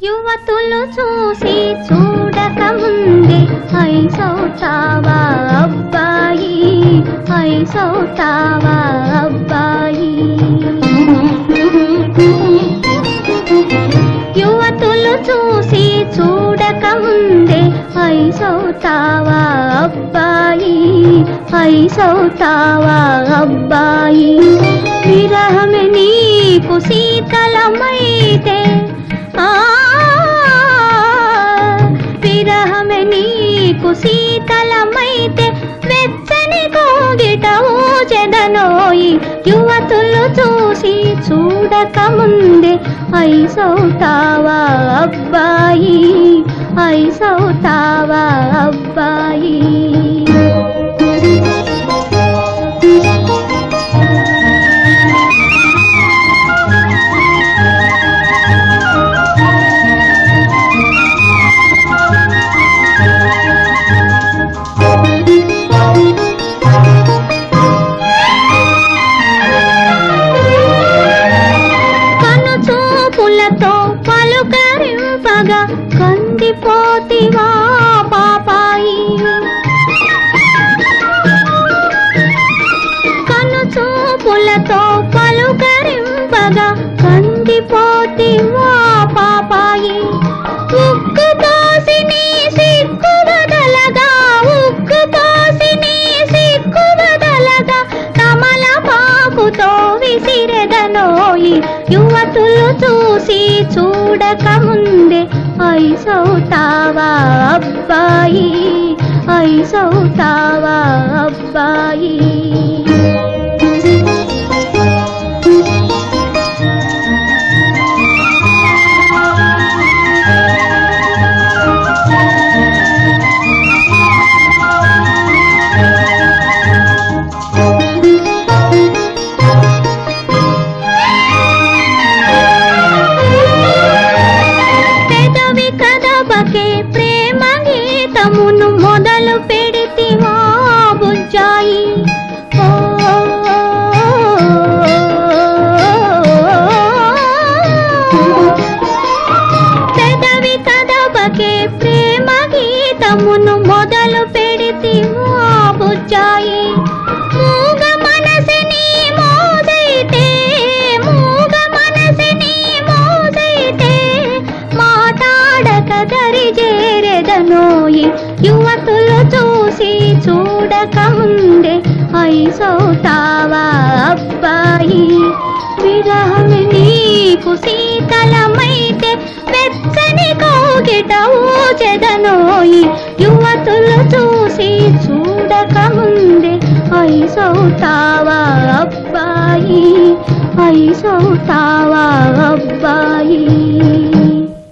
యువతులు చూసి చూడక ముందే ఐసౌతావా అబ్బాయి, ఐసౌతావా అబ్బాయి. యువతులు చూసి చూడక ముందే ఐసౌతావా అబ్బాయి, ఐసౌతావా అబ్బాయి. విరహమే నీకు శీతలమైతే, విరహమే నీకు శీతలమైతే వెచ్చని కోగిట ఊచెదనోయి. యువతులు చూసి చూడక ముందే ఐసౌతావా అబ్బాయి, ఐసౌతావా అబ్బాయి. కనుచూపులతో పలుకరింపగా కందిపోతివా పాపాయి. కనుచూపులతో పలుకరింపగా కందిపోతివా పాపాయి. ఉక్కు పోసి నీ సిగ్గు బదలగా, ఉక్కు పోసి నీ సిగ్గు బదలగా తమలపాకుతో విసిరెదనోయి. యువతులు చూసి చూడక ముందే ఐసౌతావా అబ్బాయి, ఐసౌతావా అబ్బాయి. ప్రేమ గీతమును మొదలు పెడితివా బుజ్జాయి. పెదవి కదబకే ప్రేమ గీతమును మొదలు పెడితివా బుజ్జాయి. మూగ మనసిని మోదైతే, మూగ మనసిని మోదైతే మాటాడక దరి చేరెదనోయి. యువతులు చూసి చూడక ముందే ఐసౌతావా అబ్బాయి. విరహమే నీకు శీతలమైతే వెచ్చని కోగిట ఊచెదనోయి. యువతులు చూసి చూడక ముందే ఐసౌతావా అబ్బాయి, ఐసౌతావా అబ్బాయి.